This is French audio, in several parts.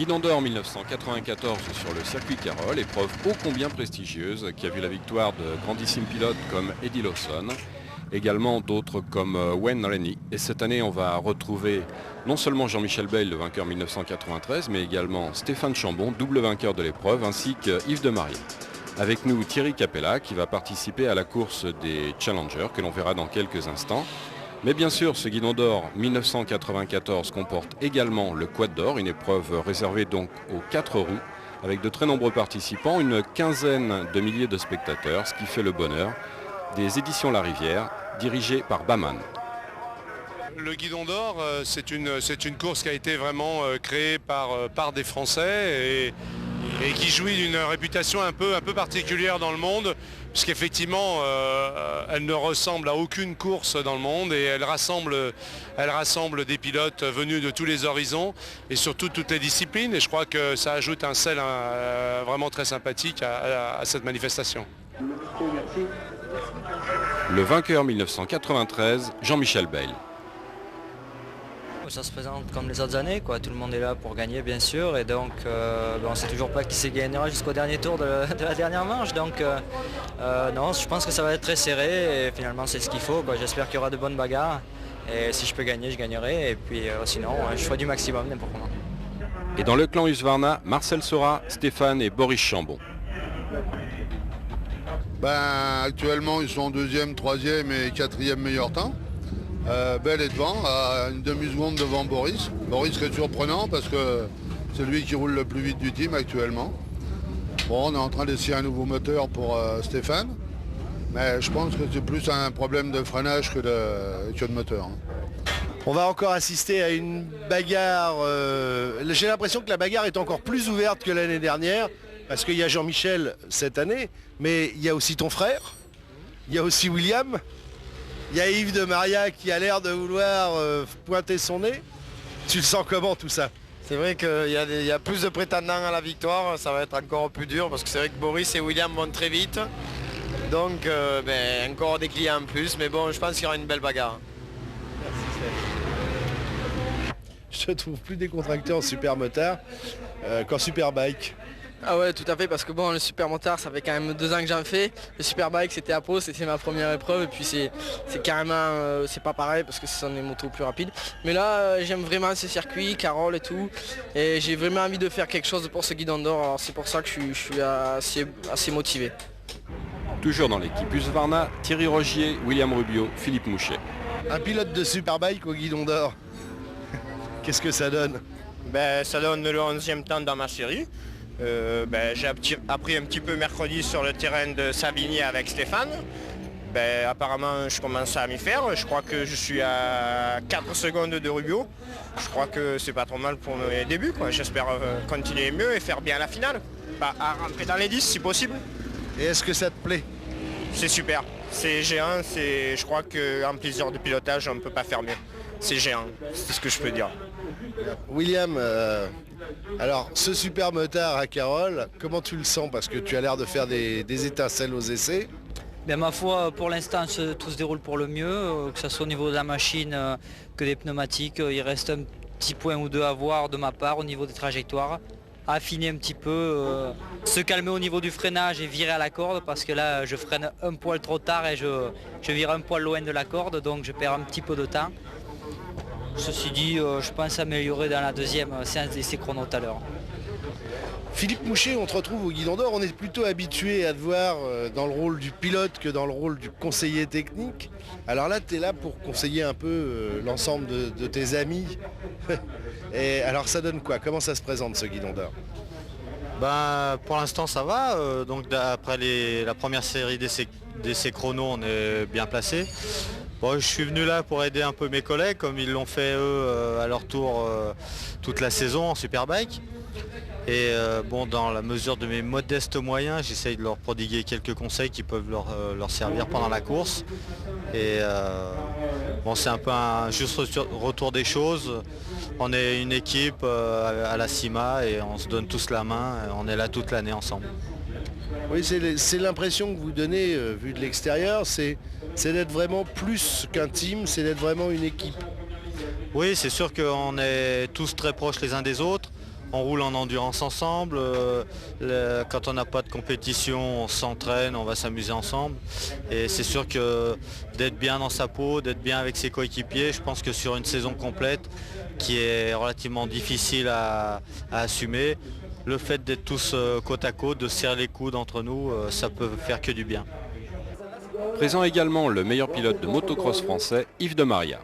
Guidon d'Or 1994 sur le circuit Carroll, épreuve ô combien prestigieuse qui a vu la victoire de grandissimes pilotes comme Eddie Lawson, également d'autres comme Wayne Rainey. Et cette année, on va retrouver non seulement Jean-Michel Bayle, le vainqueur 1993, mais également Stéphane Chambon, double vainqueur de l'épreuve, ainsi que Yves Demarié. Avec nous Thierry Capella qui va participer à la course des Challengers que l'on verra dans quelques instants. Mais bien sûr, ce Guidon d'Or 1994 comporte également le Quad d'Or, une épreuve réservée donc aux 4 roues, avec de très nombreux participants, une quinzaine de milliers de spectateurs, ce qui fait le bonheur des éditions La Rivière, dirigées par Baman. Le Guidon d'Or, c'est une course qui a été vraiment créée par des Français et qui jouit d'une réputation un peu particulière dans le monde, puisqu'effectivement elle ne ressemble à aucune course dans le monde et elle rassemble des pilotes venus de tous les horizons et surtout toutes les disciplines, et je crois que ça ajoute un sel vraiment très sympathique à cette manifestation. Le vainqueur 1993, Jean-Michel Bayle. Ça se présente comme les autres années, quoi. Tout le monde est là pour gagner bien sûr, et donc on ne sait toujours pas qui c'est gagnera jusqu'au dernier tour de la dernière manche, donc non, je pense que ça va être très serré et finalement c'est ce qu'il faut, quoi. J'espère qu'il y aura de bonnes bagarres et si je peux gagner, je gagnerai, et puis sinon je ferai du maximum n'importe comment. Et dans le clan Husqvarna, Marcel Seurat, Stéphane et Boris Chambon. Actuellement ils sont 2e, 3e et 4e meilleur temps. Bayle est devant, à une demi-seconde devant Boris. Boris qui est surprenant parce que c'est lui qui roule le plus vite du team actuellement. Bon, on est en train d'essayer un nouveau moteur pour Stéphane, mais je pense que c'est plus un problème de freinage que de moteur. On va encore assister à une bagarre. J'ai l'impression que la bagarre est encore plus ouverte que l'année dernière, parce qu'il y a Jean-Michel cette année, mais il y a aussi ton frère, il y a aussi William. Il y a Yves Demarié qui a l'air de vouloir pointer son nez. Tu le sens comment tout ça? C'est vrai qu'il y a plus de prétendants à la victoire, ça va être encore plus dur parce que c'est vrai que Boris et William vont très vite. Donc encore des clients en plus, mais bon, je pense qu'il y aura une belle bagarre. Je te trouve plus décontracté en super motard qu'en super bike. Ah ouais, tout à fait, parce que bon, le super motard, ça fait quand même 2 ans que j'en fais. Le super bike, c'était à Pau, c'était ma première épreuve, et puis c'est carrément, c'est pas pareil parce que ce sont des motos plus rapides. Mais là, j'aime vraiment ce circuit, Carroll et tout, et j'ai vraiment envie de faire quelque chose pour ce Guidon d'Or, alors c'est pour ça que je suis assez motivé. Toujours dans l'équipe Husqvarna, Thierry Rogier, William Rubio, Philippe Mouchet. Un pilote de superbike au Guidon d'Or, qu'est-ce que ça donne? Ça donne le 11e temps dans ma série. J'ai appris un petit peu mercredi sur le terrain de Savigny avec Stéphane. Apparemment je commence à m'y faire. Je crois que je suis à 4 secondes de Rubio. Je crois que c'est pas trop mal pour mes débuts, quoi. J'espère continuer mieux et faire bien la finale. À rentrer dans les 10 si possible. Et est-ce que ça te plaît? C'est super. C'est géant. Je crois qu'en plaisir de pilotage on ne peut pas faire mieux. C'est géant, c'est ce que je peux dire. William, alors ce super motard à Carroll, comment tu le sens? Parce que tu as l'air de faire des étincelles aux essais. Ma foi, pour l'instant, tout se déroule pour le mieux, que ce soit au niveau de la machine que des pneumatiques. Il reste un petit point ou deux à voir de ma part au niveau des trajectoires. Affiner un petit peu, se calmer au niveau du freinage et virer à la corde, parce que là je freine un poil trop tard et je vire un poil loin de la corde, donc je perds un petit peu de temps. Ceci dit, je pense améliorer dans la deuxième séance d'essai chrono tout à l'heure. Philippe Mouchet, on te retrouve au Guidon d'Or, on est plutôt habitué à te voir dans le rôle du pilote que dans le rôle du conseiller technique. Alors là, tu es là pour conseiller un peu l'ensemble de tes amis. Et alors ça donne quoi? Comment ça se présente ce Guidon d'Or? Pour l'instant ça va, donc après la première série d'essais chrono, on est bien placé. Bon, je suis venu là pour aider un peu mes collègues, comme ils l'ont fait eux à leur tour toute la saison en Superbike. Et dans la mesure de mes modestes moyens, j'essaye de leur prodiguer quelques conseils qui peuvent leur servir pendant la course. Et c'est un peu un juste retour des choses. On est une équipe à la CIMA et on se donne tous la main, on est là toute l'année ensemble. Oui, c'est l'impression que vous donnez, vu de l'extérieur, c'est d'être vraiment plus qu'un team, c'est d'être vraiment une équipe. Oui, c'est sûr qu'on est tous très proches les uns des autres. On roule en endurance ensemble, quand on n'a pas de compétition, on s'entraîne, on va s'amuser ensemble. Et c'est sûr que d'être bien dans sa peau, d'être bien avec ses coéquipiers, je pense que sur une saison complète, qui est relativement difficile à assumer, le fait d'être tous côte à côte, de serrer les coudes entre nous, ça peut faire que du bien. Présent également le meilleur pilote de motocross français, Yves de Maria.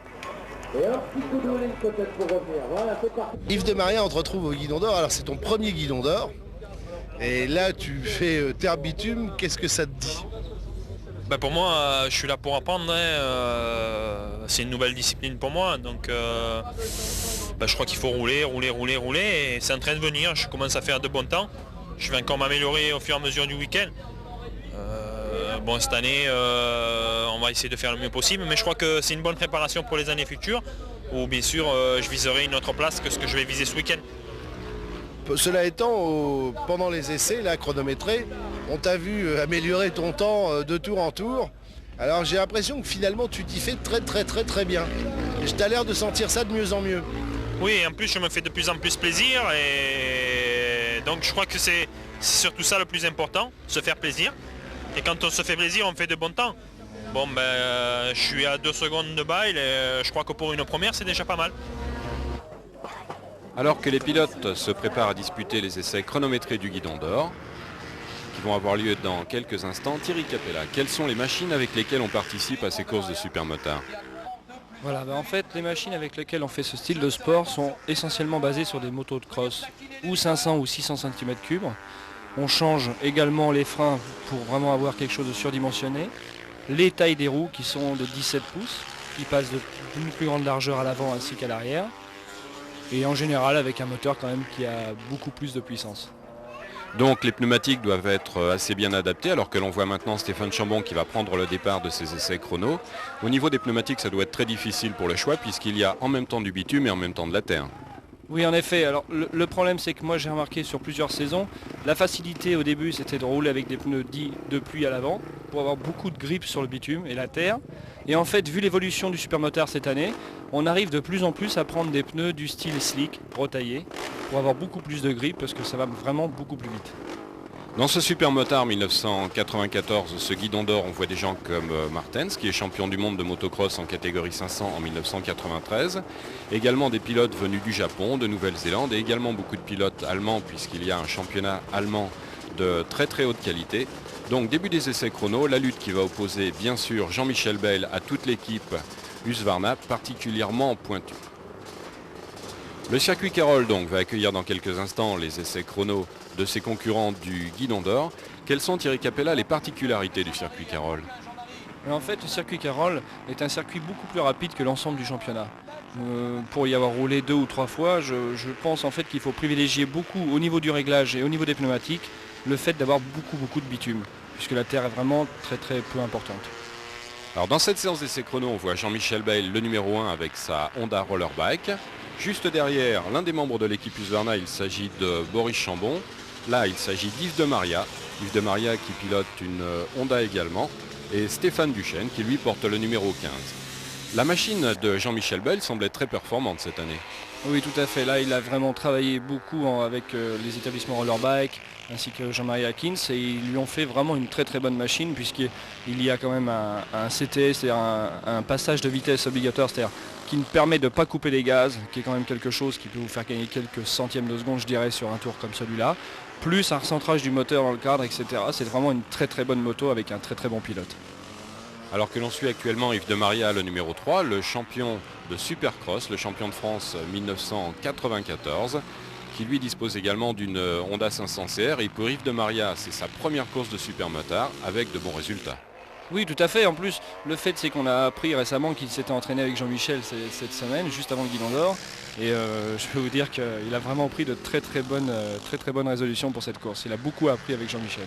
Yves de Maria, on te retrouve au Guidon d'Or. Alors c'est ton premier Guidon d'Or. Et là tu fais terre bitume, qu'est-ce que ça te dit? Pour moi, je suis là pour apprendre. C'est une nouvelle discipline pour moi. Donc je crois qu'il faut rouler. Et c'est en train de venir. Je commence à faire de bons temps. Je vais encore m'améliorer au fur et à mesure du week-end. Cette année, on va essayer de faire le mieux possible, mais je crois que c'est une bonne préparation pour les années futures, où bien sûr je viserai une autre place que ce que je vais viser ce week-end. Cela étant, pendant les essais, là, chronométrés, on t'a vu améliorer ton temps de tour en tour. Alors j'ai l'impression que finalement tu t'y fais très bien. Et tu as l'air de sentir ça de mieux en mieux. Oui, en plus je me fais de plus en plus plaisir, et donc je crois que c'est surtout ça le plus important, se faire plaisir. Et quand on se fait plaisir, on fait de bons temps. Je suis à 2 secondes de bail et je crois que pour une première, c'est déjà pas mal. Alors que les pilotes se préparent à disputer les essais chronométrés du Guidon d'Or, qui vont avoir lieu dans quelques instants, Thierry Capella, quelles sont les machines avec lesquelles on participe à ces courses de supermotard? Voilà, en fait, les machines avec lesquelles on fait ce style de sport sont essentiellement basées sur des motos de cross, ou 500 ou 600 cm3. On change également les freins pour vraiment avoir quelque chose de surdimensionné. Les tailles des roues qui sont de 17 pouces, qui passent d'une plus grande largeur à l'avant ainsi qu'à l'arrière. Et en général avec un moteur quand même qui a beaucoup plus de puissance. Donc les pneumatiques doivent être assez bien adaptés, alors que l'on voit maintenant Stéphane Chambon qui va prendre le départ de ses essais chrono. Au niveau des pneumatiques, ça doit être très difficile pour le choix puisqu'il y a en même temps du bitume et en même temps de la terre. Oui, en effet. Alors le problème, c'est que moi j'ai remarqué sur plusieurs saisons, la facilité au début c'était de rouler avec des pneus dits de pluie à l'avant pour avoir beaucoup de grippe sur le bitume et la terre. Et en fait, vu l'évolution du supermotard cette année, on arrive de plus en plus à prendre des pneus du style slick, retaillés, pour avoir beaucoup plus de grippe parce que ça va vraiment beaucoup plus vite. Dans ce supermotard 1994, ce Guidon d'Or, on voit des gens comme Martens, qui est champion du monde de motocross en catégorie 500 en 1993. Également des pilotes venus du Japon, de Nouvelle-Zélande et également beaucoup de pilotes allemands puisqu'il y a un championnat allemand de très haute qualité. Donc début des essais chrono, la lutte qui va opposer bien sûr Jean-Michel Bayle à toute l'équipe Husqvarna particulièrement pointue. Le circuit Carroll donc va accueillir dans quelques instants les essais chrono de ses concurrents du Guidon d'Or. Quelles sont, Thierry Capella, les particularités du circuit Carroll? En fait, le circuit Carroll est un circuit beaucoup plus rapide que l'ensemble du championnat. Pour y avoir roulé 2 ou 3 fois, je pense en fait qu'il faut privilégier beaucoup au niveau du réglage et au niveau des pneumatiques le fait d'avoir beaucoup de bitume, puisque la terre est vraiment très peu importante. Alors dans cette séance d'essais chrono, on voit Jean-Michel Bayle, le numéro 1 avec sa Honda Rollerbike. Juste derrière, l'un des membres de l'équipe Husqvarna, il s'agit de Boris Chambon. Là, il s'agit d'Yves de Maria. Yves de Maria qui pilote une Honda également. Et Stéphane Duchesne qui lui porte le numéro 15. La machine de Jean-Michel Bayle semble être très performante cette année. Oui, tout à fait. Là, il a vraiment travaillé beaucoup avec les établissements Rollerbike ainsi que Jean-Marie Akins et ils lui ont fait vraiment une très bonne machine puisqu'il y a quand même un CTS, c'est-à-dire un passage de vitesse obligatoire, c'est-à-dire qui nous permet de ne pas couper les gaz, qui est quand même quelque chose qui peut vous faire gagner quelques centièmes de seconde, je dirais, sur un tour comme celui-là, plus un recentrage du moteur dans le cadre, etc. C'est vraiment une très bonne moto avec un très bon pilote. Alors que l'on suit actuellement Yves de Maria, le numéro 3, le champion de Supercross, le champion de France 1994, qui lui dispose également d'une Honda 500 CR. Et pour Yves de Maria, c'est sa première course de supermotard avec de bons résultats. Oui, tout à fait. En plus, le fait, c'est qu'on a appris récemment qu'il s'était entraîné avec Jean-Michel cette semaine, juste avant le Guidon d'Or. Et je peux vous dire qu'il a vraiment pris de très bonnes résolutions pour cette course. Il a beaucoup appris avec Jean-Michel.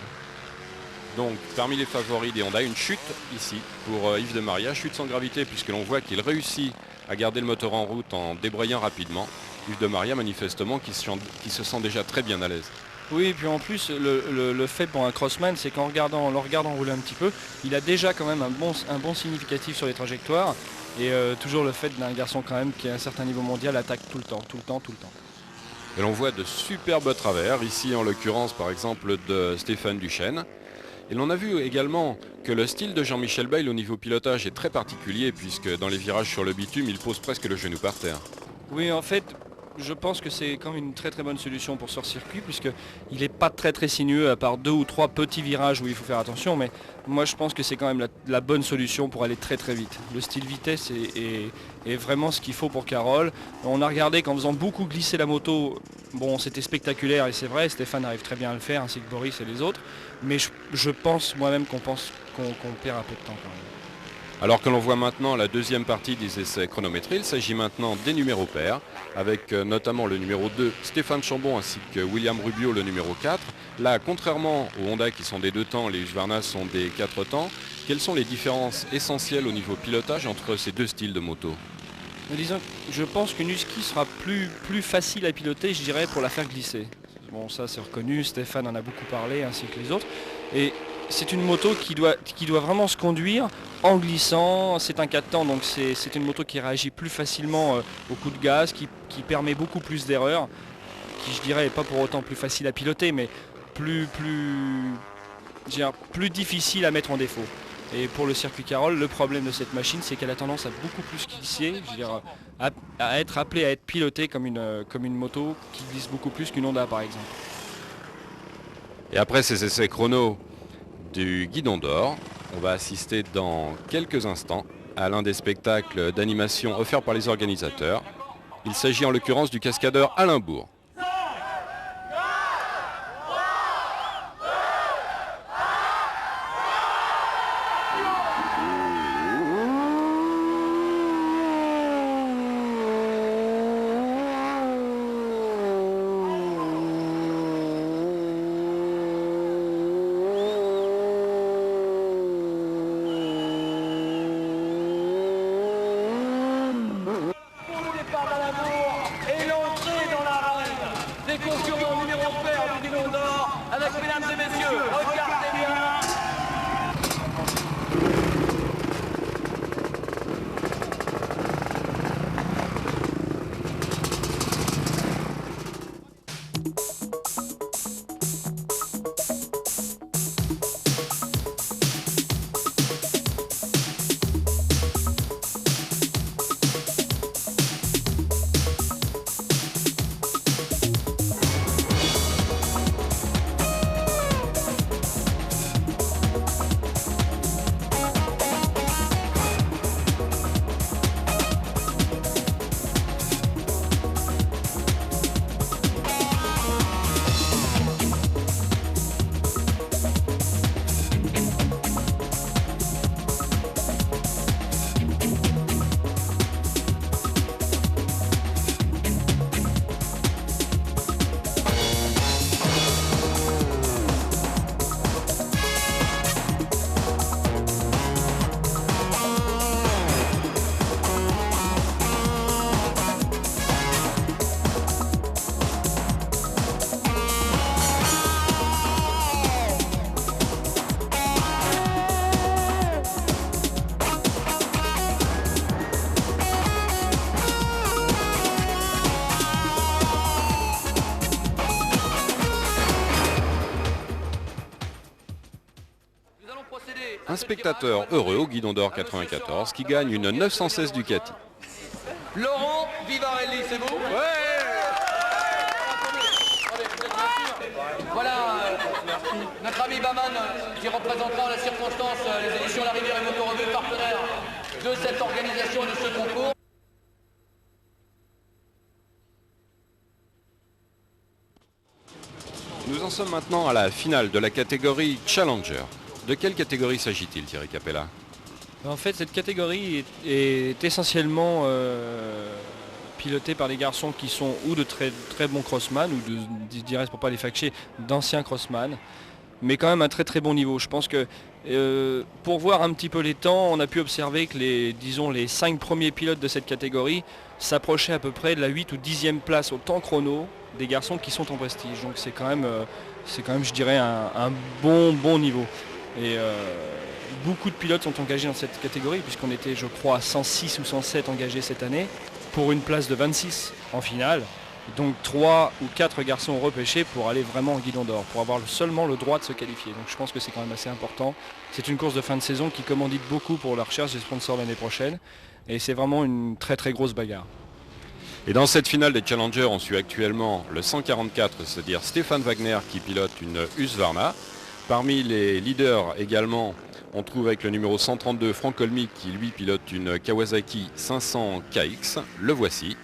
Donc, parmi les favoris des Honda, une chute ici pour Yves de Maria. Chute sans gravité puisque l'on voit qu'il réussit à garder le moteur en route en débrayant rapidement. Yves de Maria, manifestement, qui se sent déjà très bien à l'aise. Oui, et puis en plus, le fait pour un crossman, c'est qu'en le regardant rouler un petit peu, il a déjà quand même un bon significatif sur les trajectoires. Et toujours le fait d'un garçon quand même qui a un certain niveau mondial attaque tout le temps. Et l'on voit de superbes travers, ici en l'occurrence par exemple de Stéphane Duchesne. Et l'on a vu également que le style de Jean-Michel Bayle au niveau pilotage est très particulier puisque dans les virages sur le bitume, il pose presque le genou par terre. Oui, en fait, je pense que c'est quand même une très très bonne solution pour ce circuit puisqu'il n'est pas très très sinueux à part 2 ou 3 petits virages où il faut faire attention, mais moi je pense que c'est quand même la bonne solution pour aller très très vite. Le style vitesse est vraiment ce qu'il faut pour Carole. On a regardé qu'en faisant beaucoup glisser la moto, bon c'était spectaculaire et c'est vrai, Stéphane arrive très bien à le faire ainsi que Boris et les autres, mais je pense moi-même qu'on perd un peu de temps quand même. Alors que l'on voit maintenant la deuxième partie des essais chronométrés, il s'agit maintenant des numéros pairs, avec notamment le numéro 2 Stéphane Chambon ainsi que William Rubio le numéro 4. Là, contrairement aux Honda qui sont des 2 temps, les Husqvarna sont des 4 temps. Quelles sont les différences essentielles au niveau pilotage entre ces 2 styles de moto? Disons, je pense qu'une Husky sera plus facile à piloter, je dirais, pour la faire glisser. Bon, ça c'est reconnu, Stéphane en a beaucoup parlé, ainsi que les autres. Et c'est une moto qui doit vraiment se conduire en glissant. C'est un 4 temps, donc c'est une moto qui réagit plus facilement au coup de gaz, qui permet beaucoup plus d'erreurs, qui je dirais n'est pas pour autant plus facile à piloter, mais plus difficile à mettre en défaut. Et pour le circuit Carole, le problème de cette machine, c'est qu'elle a tendance à beaucoup plus glisser, je veux dire, à être appelée à être pilotée comme une moto qui glisse beaucoup plus qu'une Honda par exemple. Et après ces essais chrono du Guidon d'Or, on va assister dans quelques instants à l'un des spectacles d'animation offerts par les organisateurs. Il s'agit en l'occurrence du cascadeur Alain Bourg. Un spectateur heureux au Guidon d'Or 94 qui gagne une 916 Ducati. Laurent Vivarelli, c'est vous? Voilà notre ami Baman qui représentera en la circonstance les éditions La Rivière et Motorevue, partenaires de cette organisation et de ce concours. Nous en sommes maintenant à la finale de la catégorie Challenger. De quelle catégorie s'agit-il, Thierry Capella? En fait, cette catégorie est essentiellement pilotée par des garçons qui sont ou de très, très bons crossman, ou je dirais pour pas les fâcher, d'anciens crossman, mais quand même un très très bon niveau. Je pense que pour voir un petit peu les temps, on a pu observer que les 5 premiers pilotes de cette catégorie s'approchaient à peu près de la 8 ou 10e place au temps chrono des garçons qui sont en prestige. Donc c'est quand même, je dirais, un bon niveau. Et beaucoup de pilotes sont engagés dans cette catégorie, puisqu'on était, je crois, 106 ou 107 engagés cette année, pour une place de 26 en finale. Donc 3 ou 4 garçons repêchés pour aller vraiment au Guidon d'Or, pour avoir seulement le droit de se qualifier. Donc je pense que c'est quand même assez important. C'est une course de fin de saison qui commandite beaucoup pour la recherche des sponsors l'année prochaine. Et c'est vraiment une très très grosse bagarre. Et dans cette finale des Challengers, on suit actuellement le 144, c'est-à-dire Stéphane Wagner qui pilote une Husqvarna. Parmi les leaders également, on trouve avec le numéro 132 Franck Olmy qui lui pilote une Kawasaki 500 KX. Le voici.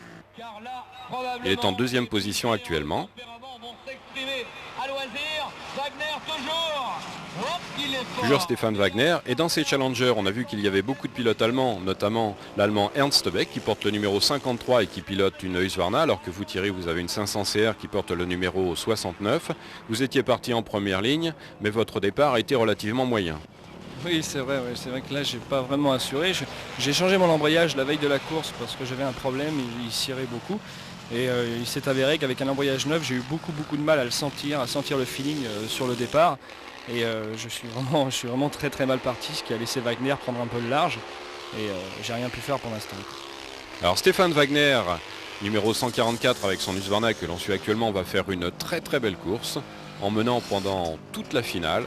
Il est en deuxième position actuellement. Toujours Stéphane Wagner. Et dans ces Challengers, on a vu qu'il y avait beaucoup de pilotes allemands, notamment l'allemand Ernst Beck qui porte le numéro 53 et qui pilote une Husqvarna, alors que vous Thierry, vous avez une 500 CR qui porte le numéro 69. Vous étiez parti en première ligne, mais votre départ a été relativement moyen. Oui, c'est vrai que là j'ai pas vraiment assuré. J'ai changé mon embrayage la veille de la course parce que j'avais un problème, il cirait beaucoup. Et il s'est avéré qu'avec un embrayage neuf, j'ai eu beaucoup de mal à le sentir, à sentir le feeling sur le départ. Et je suis vraiment très très mal parti, ce qui a laissé Wagner prendre un peu le large. Et j'ai rien pu faire pour l'instant. Alors Stéphane Wagner, numéro 144 avec son Husqvarna que l'on suit actuellement, va faire une très très belle course en menant pendant toute la finale.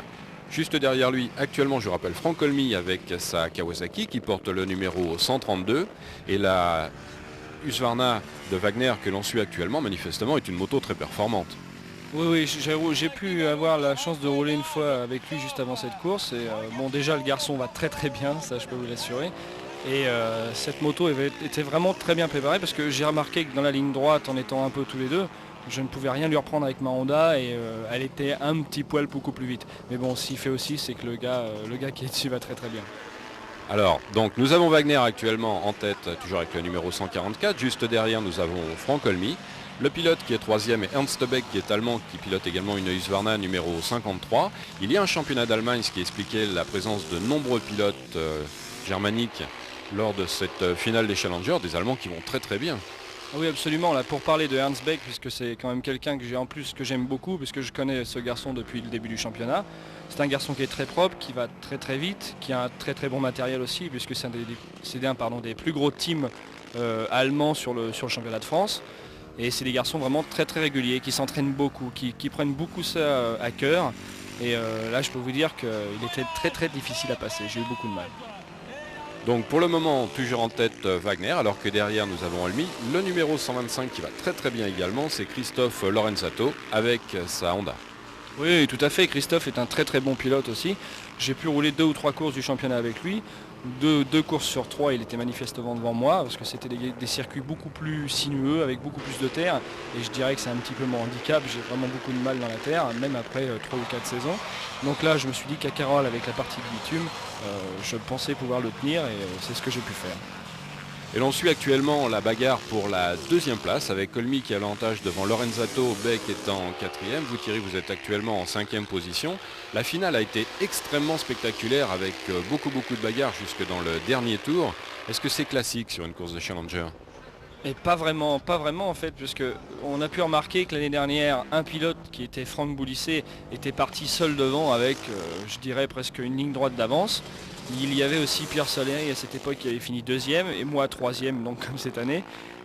Juste derrière lui, actuellement, je rappelle, Franck Olmy avec sa Kawasaki qui porte le numéro 132. Et la Husqvarna de Wagner que l'on suit actuellement, manifestement, est une moto très performante. Oui, j'ai pu avoir la chance de rouler une fois avec lui juste avant cette course. Et bon, déjà, le garçon va très très bien, ça je peux vous l'assurer. Et cette moto était vraiment très bien préparée parce que j'ai remarqué que dans la ligne droite, en étant un peu tous les deux, je ne pouvais rien lui reprendre avec ma Honda et elle était un petit poil beaucoup plus vite. Mais bon, s'il fait aussi, c'est que le gars qui est dessus va très très bien. Alors, donc nous avons Wagner actuellement en tête, toujours avec le numéro 144. Juste derrière, nous avons Franck Olmy. Le pilote qui est troisième est Ernst Beck qui est allemand, qui pilote également une Husqvarna numéro 53. Il y a un championnat d'Allemagne, ce qui expliquait la présence de nombreux pilotes germaniques lors de cette finale des Challengers, des Allemands qui vont très très bien. Oui, absolument. Là, pour parler de Ernst Beck, puisque c'est quand même quelqu'un que j'aime beaucoup, puisque je connais ce garçon depuis le début du championnat. C'est un garçon qui est très propre, qui va très très vite, qui a un très très bon matériel aussi, puisque c'est un des plus gros teams allemands sur le championnat de France. Et c'est des garçons vraiment très très réguliers, qui s'entraînent beaucoup, qui prennent beaucoup ça à cœur. Et là, je peux vous dire qu'il était très très difficile à passer. J'ai eu beaucoup de mal. Donc pour le moment, toujours en tête Wagner, alors que derrière nous avons Olmy. Le numéro 125 qui va très très bien également, c'est Christophe Lorenzato avec sa Honda. Oui, tout à fait. Christophe est un très très bon pilote aussi. J'ai pu rouler 2 ou 3 courses du championnat avec lui. Deux courses sur 3, il était manifestement devant moi parce que c'était des circuits beaucoup plus sinueux avec beaucoup plus de terre. Et je dirais que c'est un petit peu mon handicap. J'ai vraiment beaucoup de mal dans la terre, même après 3 ou 4 saisons. Donc là, je me suis dit qu'à Carole, avec la partie de bitume, je pensais pouvoir le tenir et c'est ce que j'ai pu faire. Et l'on suit actuellement la bagarre pour la deuxième place avec Olmy qui a l'avantage devant Lorenzato, Beck étant en quatrième. Vous Thierry, vous êtes actuellement en 5e position. La finale a été extrêmement spectaculaire avec beaucoup de bagarres jusque dans le dernier tour. Est-ce que c'est classique sur une course de Challenger ? Et pas vraiment en fait, puisque on a pu remarquer que l'année dernière, un pilote qui était Franck Boulisset était parti seul devant avec, je dirais, presque une ligne droite d'avance. Il y avait aussi Pierre Soleri à cette époque qui avait fini 2e et moi 3e, donc comme cette année.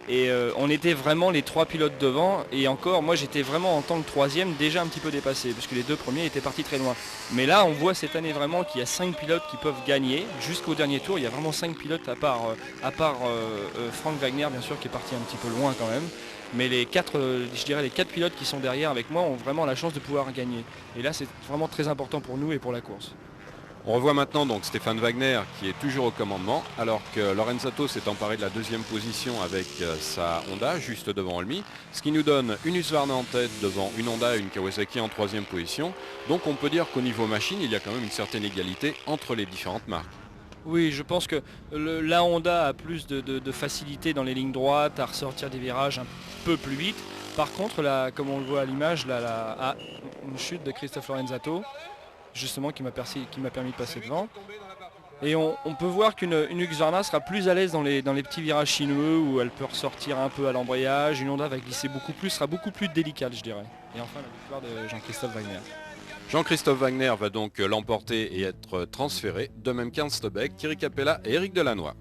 Et on était vraiment les 3 pilotes devant et encore moi j'étais vraiment en tant que 3e déjà un petit peu dépassé puisque les 2 premiers étaient partis très loin. Mais là on voit cette année vraiment qu'il y a 5 pilotes qui peuvent gagner jusqu'au dernier tour. Il y a vraiment 5 pilotes à part Franck Wagner bien sûr qui est parti un petit peu loin quand même. Mais les 4 pilotes qui sont derrière avec moi ont vraiment la chance de pouvoir gagner. Et là c'est vraiment très important pour nous et pour la course. On revoit maintenant donc Stéphane Wagner qui est toujours au commandement alors que Lorenzato s'est emparé de la 2e position avec sa Honda juste devant Olmy, ce qui nous donne une Husqvarna en tête devant une Honda et une Kawasaki en 3e position. Donc on peut dire qu'au niveau machine il y a quand même une certaine égalité entre les différentes marques. Oui, je pense que la Honda a plus de facilité dans les lignes droites à ressortir des virages un peu plus vite. Par contre, comme on le voit à l'image, une chute de Christophe Lorenzato justement qui m'a permis de passer devant. Et on peut voir qu'une Husqvarna sera plus à l'aise dans les petits virages sinueux où elle peut ressortir un peu à l'embrayage. Une Honda va glisser beaucoup plus, sera beaucoup plus délicate je dirais. Et enfin la victoire de Jean-Christophe Wagner. Jean-Christophe Wagner va donc l'emporter et être transféré, de même qu'Ernst Beck, Thierry Capella et Éric Delannoy.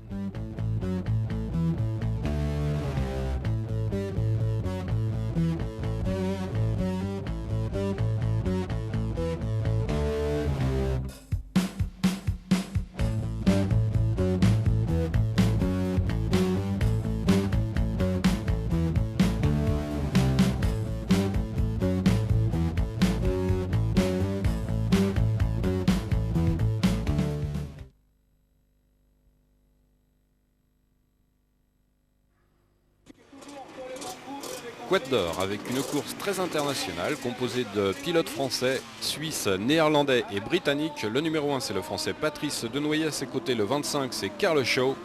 quad d'or avec une course très internationale composée de pilotes français, suisses, néerlandais et britanniques. Le numéro 1 c'est le français Patrice Denoyer, à ses côtés le 25 c'est Carl Shaw.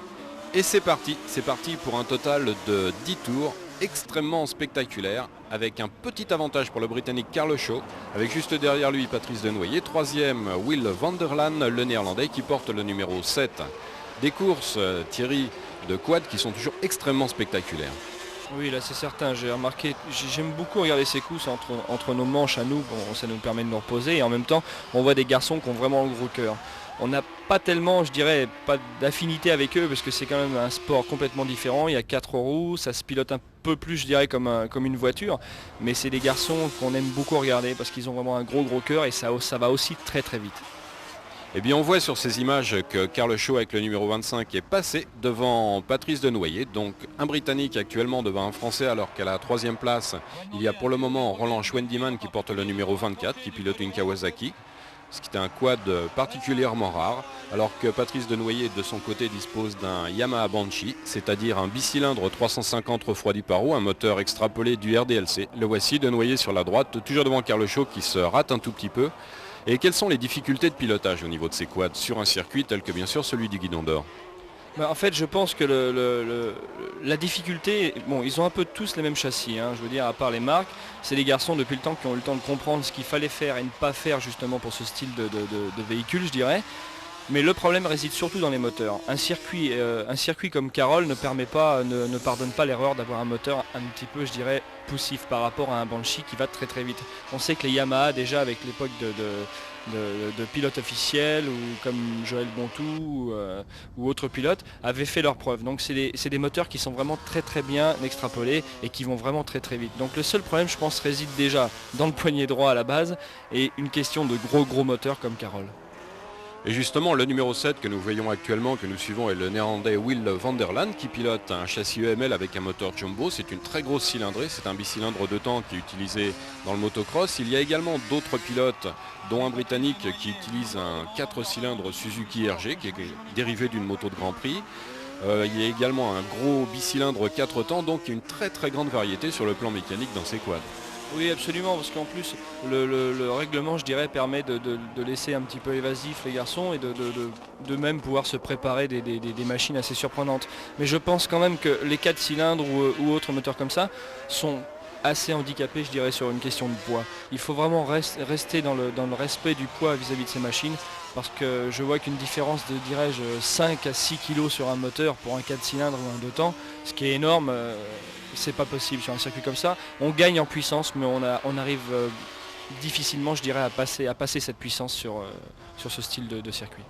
Et c'est parti pour un total de 10 tours extrêmement spectaculaire avec un petit avantage pour le britannique Carl Shaw, avec juste derrière lui Patrice Denoyer, troisième Will van der Laan, le néerlandais qui porte le numéro 7. Des courses, Thierry, de quad qui sont toujours extrêmement spectaculaires. Oui, là c'est certain, j'ai remarqué, j'aime beaucoup regarder ces courses entre nos manches à nous, bon, ça nous permet de nous reposer et en même temps on voit des garçons qui ont vraiment le gros cœur. On n'a pas tellement, je dirais, pas d'affinité avec eux parce que c'est quand même un sport complètement différent. Il y a 4 roues, ça se pilote un peu plus, je dirais, comme une voiture. Mais c'est des garçons qu'on aime beaucoup regarder parce qu'ils ont vraiment un gros cœur et ça va aussi très très vite. Eh bien on voit sur ces images que Carl Shaw avec le numéro 25 est passé devant Patrice Denoyer, donc un Britannique actuellement devant un Français, alors qu'à la 3e place il y a pour le moment Roland Schwendimann qui porte le numéro 24 qui pilote une Kawasaki. Ce qui est un quad particulièrement rare, alors que Patrice Denoyer de son côté dispose d'un Yamaha Banshee, c'est-à-dire un bicylindre 350 refroidi par eau, un moteur extrapolé du RDLC. Le voici, Denoyer sur la droite, toujours devant Carl Shaw qui se rate un tout petit peu. Et quelles sont les difficultés de pilotage au niveau de ces quads sur un circuit tel que bien sûr celui du Guidon d'Or? En fait, je pense que la difficulté, bon, ils ont un peu tous les mêmes châssis, hein, je veux dire, à part les marques, c'est des garçons depuis le temps qui ont eu le temps de comprendre ce qu'il fallait faire et ne pas faire justement pour ce style de véhicule, je dirais. Mais le problème réside surtout dans les moteurs. Un circuit comme Carroll ne pardonne pas l'erreur d'avoir un moteur un petit peu, je dirais, poussif par rapport à un Banshee qui va très très vite. On sait que les Yamaha, déjà avec l'époque de pilotes officiels ou comme Joël Bontou ou autres pilotes, avaient fait leurs preuves. Donc c'est des moteurs qui sont vraiment très très bien extrapolés et qui vont vraiment très très vite. Donc le seul problème, je pense, réside déjà dans le poignet droit à la base et une question de gros moteurs comme Carroll. Et justement, le numéro 7 que nous voyons actuellement, que nous suivons, est le néerlandais Will van der Laan qui pilote un châssis EML avec un moteur jumbo. C'est une très grosse cylindrée, c'est un bicylindre de temps qui est utilisé dans le motocross. Il y a également d'autres pilotes, dont un Britannique qui utilise un 4 cylindres Suzuki RG, qui est dérivé d'une moto de Grand Prix. Il y a également un gros bicylindre 4 temps, donc il y a une très très grande variété sur le plan mécanique dans ces quads. Oui, absolument, parce qu'en plus le règlement, je dirais, permet de laisser un petit peu évasif les garçons et de même pouvoir se préparer des machines assez surprenantes. Mais je pense quand même que les 4 cylindres ou autres moteurs comme ça sont assez handicapés, je dirais, sur une question de poids. Il faut vraiment rester dans le respect du poids vis-à-vis de ces machines, parce que je vois qu'une différence de, dirais-je, 5 à 6 kg sur un moteur pour un 4 cylindres ou un 2 temps, ce qui est énorme, c'est pas possible sur un circuit comme ça. On gagne en puissance, mais on arrive difficilement, je dirais, à passer cette puissance sur ce style de circuit.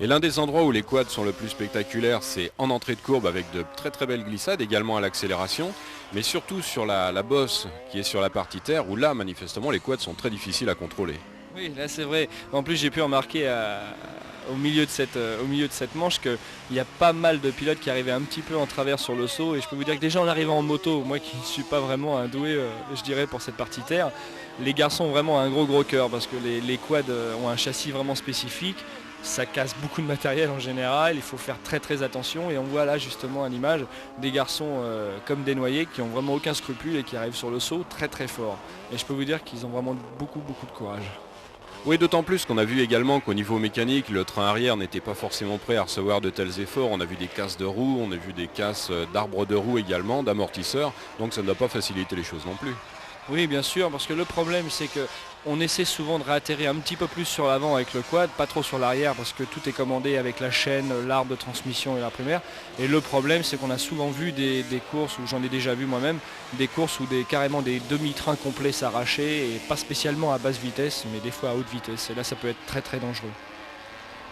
Et l'un des endroits où les quads sont le plus spectaculaires, c'est en entrée de courbe avec de très très belles glissades, également à l'accélération, mais surtout sur la bosse qui est sur la partie terre, où là, manifestement, les quads sont très difficiles à contrôler. Oui, là c'est vrai. En plus, j'ai pu remarquer au milieu de cette manche qu'il y a pas mal de pilotes qui arrivaient un petit peu en travers sur le saut, et je peux vous dire que déjà en arrivant en moto, moi qui ne suis pas vraiment un doué, je dirais, pour cette partie terre, les garçons ont vraiment un gros cœur, parce que les quads ont un châssis vraiment spécifique. Ça casse beaucoup de matériel en général, il faut faire très très attention, et on voit là justement à l'image des garçons comme Denoyer qui ont vraiment aucun scrupule et qui arrivent sur le saut très très fort. Et je peux vous dire qu'ils ont vraiment beaucoup de courage. Oui, d'autant plus qu'on a vu également qu'au niveau mécanique, le train arrière n'était pas forcément prêt à recevoir de tels efforts. On a vu des casses de roues, on a vu des casses d'arbres de roues également, d'amortisseurs, donc ça ne doit pas faciliter les choses non plus. Oui, bien sûr, parce que le problème c'est que on essaie souvent de réatterrir un petit peu plus sur l'avant avec le quad, pas trop sur l'arrière, parce que tout est commandé avec la chaîne, l'arbre de transmission et la primaire. Et le problème c'est qu'on a souvent vu des courses, où j'en ai déjà vu moi-même, des courses où carrément des demi-trains complets s'arrachaient, et pas spécialement à basse vitesse, mais des fois à haute vitesse. Et là ça peut être très très dangereux.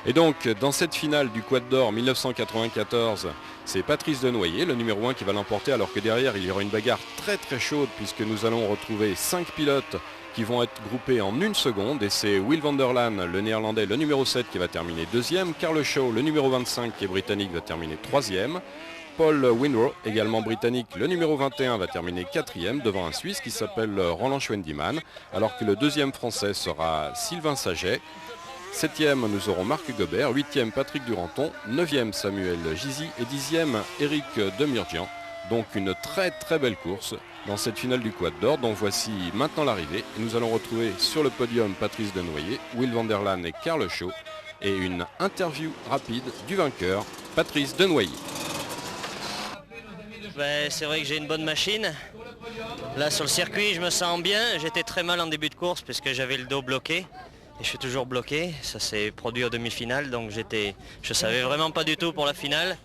Et donc, dans cette finale du Quad d'Or 1994, c'est Patrice Denoyer, le numéro 1, qui va l'emporter, alors que derrière, il y aura une bagarre très très chaude, puisque nous allons retrouver 5 pilotes qui vont être groupés en une seconde. Et c'est Will van der Laan, le néerlandais, le numéro 7, qui va terminer 2e. Carl Shaw, le numéro 25, qui est britannique, va terminer 3e. Paul Winrow, également britannique, le numéro 21, va terminer 4e, devant un Suisse qui s'appelle Roland Schwendimann, alors que le 2e français sera Sylvain Saget. 7e, nous aurons Marc Gobert, 8e, Patrick Duranton, 9e, Samuel Gizy et 10e, Éric Demirjian. Donc une très très belle course dans cette finale du Quad d'Or. Donc voici maintenant l'arrivée. Nous allons retrouver sur le podium Patrice Denoyer, Will van der Laan et Karl Shaw. Et une interview rapide du vainqueur, Patrice Denoyer. C'est vrai que j'ai une bonne machine. Là sur le circuit je me sens bien. J'étais très mal en début de course parce que j'avais le dos bloqué. Et je suis toujours bloqué. Ça s'est produit aux demi-finales. Donc je savais vraiment pas du tout pour la finale.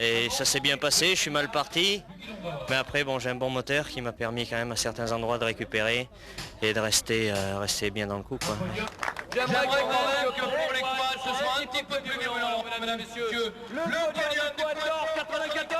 Et ça s'est bien passé, je suis mal parti. Mais après j'ai un bon moteur qui m'a permis quand même à certains endroits de récupérer et de rester bien dans le coup, quoi. J'aimerais quand même que pour les quads ce soit un petit peu plus violent, mesdames et messieurs. Le podium du Quad d'Or 94.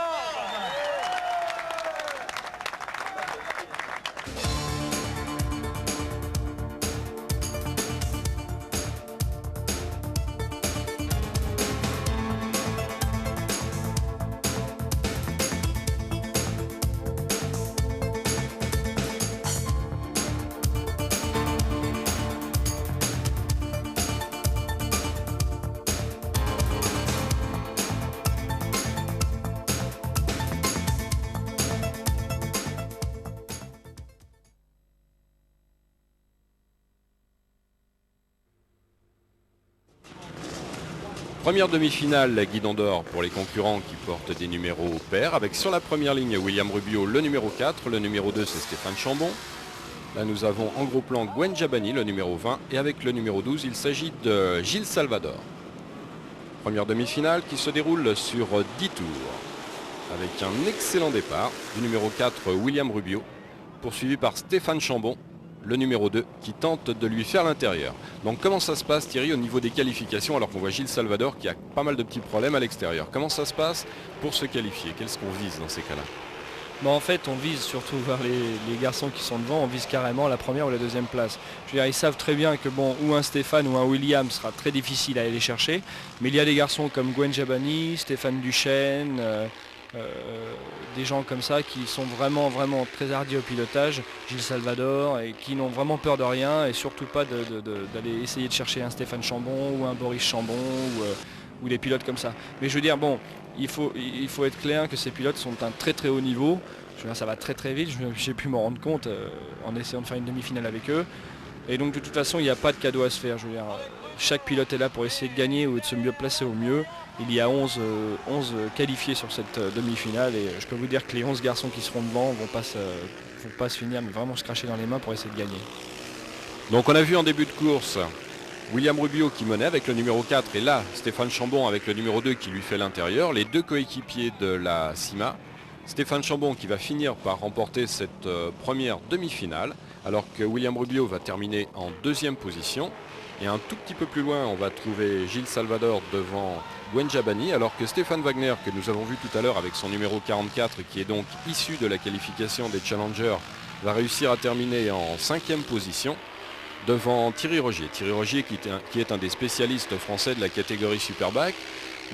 Première demi-finale, la Guidon d'Or pour les concurrents qui portent des numéros pairs, avec sur la première ligne William Rubio, le numéro 4, le numéro 2 c'est Stéphane Chambon. Là nous avons en gros plan Gwen Jabani, le numéro 20, et avec le numéro 12 il s'agit de Gilles Salvador. Première demi-finale qui se déroule sur 10 tours, avec un excellent départ du numéro 4 William Rubio, poursuivi par Stéphane Chambon, le numéro 2 qui tente de lui faire l'intérieur. Donc comment ça se passe Thierry au niveau des qualifications alors qu'on voit Gilles Salvador qui a pas mal de petits problèmes à l'extérieur? Comment ça se passe pour se qualifier? Qu'est-ce qu'on vise dans ces cas-là? En fait on vise surtout vers les garçons qui sont devant, on vise carrément la première ou la deuxième place. Je veux dire, ils savent très bien que ou un Stéphane ou un William sera très difficile à aller chercher, mais il y a des garçons comme Gwen Jabani, Stéphane Duchesne, des gens comme ça qui sont vraiment très hardis au pilotage, Gilles Salvador, et qui n'ont vraiment peur de rien et surtout pas d'aller essayer de chercher un Stéphane Chambon ou un Boris Chambon ou des pilotes comme ça. Mais je veux dire, il faut être clair que ces pilotes sont un très très haut niveau. Je veux dire, ça va très très vite, j'ai pu m'en rendre compte en essayant de faire une demi-finale avec eux. Et donc de toute façon il n'y a pas de cadeau à se faire. Je veux dire, chaque pilote est là pour essayer de gagner ou de se mieux placer au mieux. Il y a 11 qualifiés sur cette demi-finale et je peux vous dire que les 11 garçons qui seront devant vont pas se finir mais vraiment se cracher dans les mains pour essayer de gagner. Donc on a vu en début de course William Rubio qui menait avec le numéro 4 et là Stéphane Chambon avec le numéro 2 qui lui fait l'intérieur, les deux coéquipiers de la CIMA. Stéphane Chambon qui va finir par remporter cette première demi-finale alors que William Rubio va terminer en deuxième position. Et un tout petit peu plus loin, on va trouver Gilles Salvador devant Gwen Jabani, alors que Stéphane Wagner, que nous avons vu tout à l'heure avec son numéro 44, qui est donc issu de la qualification des Challengers, va réussir à terminer en 5e position devant Thierry Rogier. Thierry Rogier qui est un des spécialistes français de la catégorie Superbike.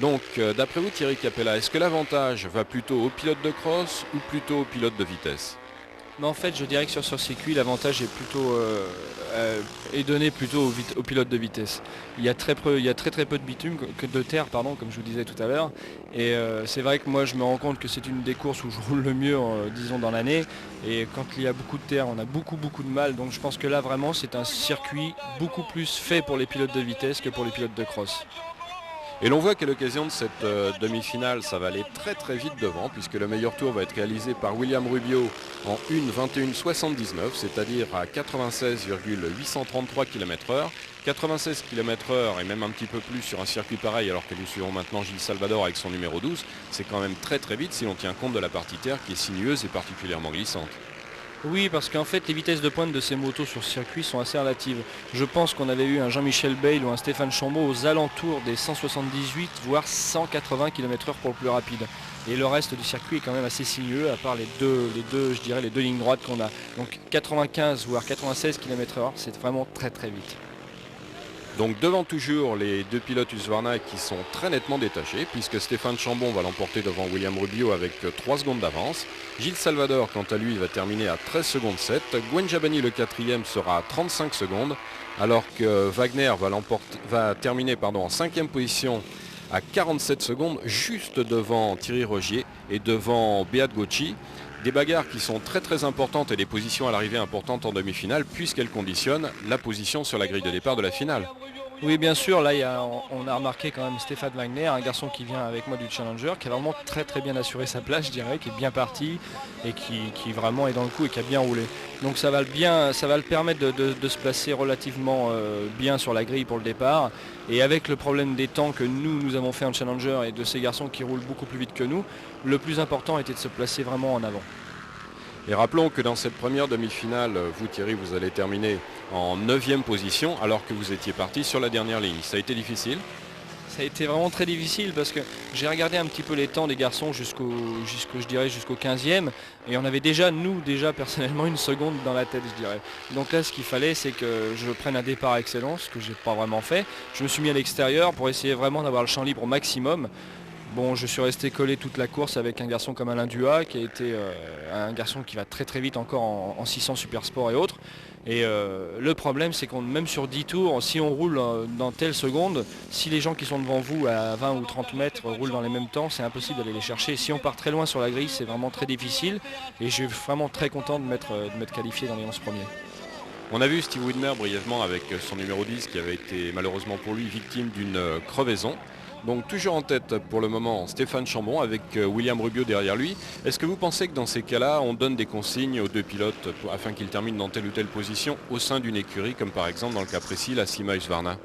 Donc d'après vous Thierry Capella, est-ce que l'avantage va plutôt aux pilotes de cross ou plutôt aux pilotes de vitesse? Mais en fait je dirais que sur ce circuit l'avantage est donné plutôt aux pilotes de vitesse. Il y a très peu de bitume, de terre pardon, comme je vous disais tout à l'heure. Et c'est vrai que moi je me rends compte que c'est une des courses où je roule le mieux disons dans l'année. Et quand il y a beaucoup de terre on a beaucoup de mal. Donc je pense que là vraiment c'est un circuit beaucoup plus fait pour les pilotes de vitesse que pour les pilotes de cross. Et l'on voit qu'à l'occasion de cette demi-finale, ça va aller très très vite devant puisque le meilleur tour va être réalisé par William Rubio en 1:21:79, c'est-à-dire à 96,833 km/h. 96 km/h et même un petit peu plus sur un circuit pareil alors que nous suivons maintenant Gilles Salvador avec son numéro 12. C'est quand même très très vite si l'on tient compte de la partie terre qui est sinueuse et particulièrement glissante. Oui, parce qu'en fait les vitesses de pointe de ces motos sur ce circuit sont assez relatives. Je pense qu'on avait eu un Jean-Michel Bayle ou un Stéphane Chambon aux alentours des 178 voire 180 km/h pour le plus rapide. Et le reste du circuit est quand même assez sinueux à part les deux lignes droites qu'on a. Donc 95 voire 96 km/h, c'est vraiment très très vite. Donc devant toujours les deux pilotes Husqvarna qui sont très nettement détachés puisque Stéphane Chambon va l'emporter devant William Rubio avec 3 secondes d'avance. Gilles Salvador quant à lui va terminer à 13 secondes 7. Gwen Jabani le 4e sera à 35 secondes alors que Wagner va terminer en 5e position à 47 secondes juste devant Thierry Rogier et devant Beat Gocci. Des bagarres qui sont très importantes et des positions à l'arrivée importantes en demi-finale puisqu'elles conditionnent la position sur la grille de départ de la finale. Oui, bien sûr, là on a remarqué quand même Stéphane Wagner, un garçon qui vient avec moi du Challenger, qui a vraiment très bien assuré sa place, je dirais, qui est bien parti et qui vraiment est dans le coup et qui a bien roulé. Donc ça va le permettre de se placer relativement bien sur la grille pour le départ. Et avec le problème des temps que nous avons fait en Challenger et de ces garçons qui roulent beaucoup plus vite que nous, le plus important était de se placer vraiment en avant. Et rappelons que dans cette première demi-finale, vous Thierry, vous allez terminer en 9e position alors que vous étiez parti sur la dernière ligne. Ça a été difficile? Ça a été vraiment très difficile parce que j'ai regardé un petit peu les temps des garçons jusqu'au 15e et on avait déjà personnellement une seconde dans la tête, je dirais. Donc là ce qu'il fallait c'est que je prenne un départ à excellence, ce que j'ai pas vraiment fait. Je me suis mis à l'extérieur pour essayer vraiment d'avoir le champ libre au maximum. Bon, je suis resté collé toute la course avec un garçon comme Alain Duhat qui a été un garçon qui va très vite encore en 600 Super Sport et autres. Et le problème c'est qu'on même sur 10 tours, si on roule dans telle seconde, si les gens qui sont devant vous à 20 ou 30 mètres roulent dans les mêmes temps, c'est impossible d'aller les chercher. Si on part très loin sur la grille, c'est vraiment très difficile. Et je suis vraiment très content de m'être qualifié dans les 11 premiers. On a vu Steve Widmer brièvement avec son numéro 10 qui avait été malheureusement pour lui victime d'une crevaison. Donc toujours en tête pour le moment Stéphane Chambon avec William Rubio derrière lui. Est-ce que vous pensez que dans ces cas-là, on donne des consignes aux deux pilotes afin qu'ils terminent dans telle ou telle position au sein d'une écurie, comme par exemple dans le cas précis la Sima Husqvarna?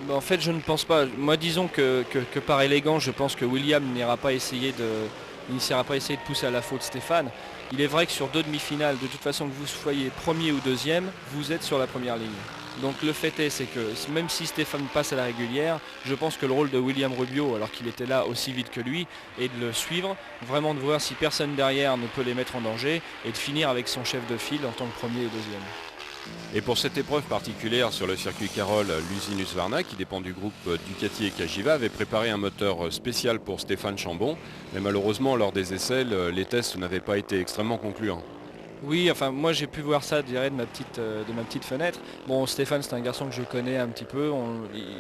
En fait, je ne pense pas. Moi, disons que par élégance, je pense que William n'ira pas essayer de pousser à la faute Stéphane. Il est vrai que sur 2 demi-finales, de toute façon que vous soyez premier ou deuxième, vous êtes sur la première ligne. Donc le fait est, c'est que même si Stéphane passe à la régulière, je pense que le rôle de William Rubio, alors qu'il était là aussi vite que lui, est de le suivre, vraiment de voir si personne derrière ne peut les mettre en danger et de finir avec son chef de file en tant que premier et deuxième. Et pour cette épreuve particulière sur le circuit Carole, l'usine Husqvarna, qui dépend du groupe Ducati et Cagiva, avait préparé un moteur spécial pour Stéphane Chambon. Mais malheureusement, lors des essais, les tests n'avaient pas été extrêmement concluants. Oui, enfin moi j'ai pu voir ça, je dirais, de ma petite fenêtre. Bon, Stéphane c'est un garçon que je connais un petit peu,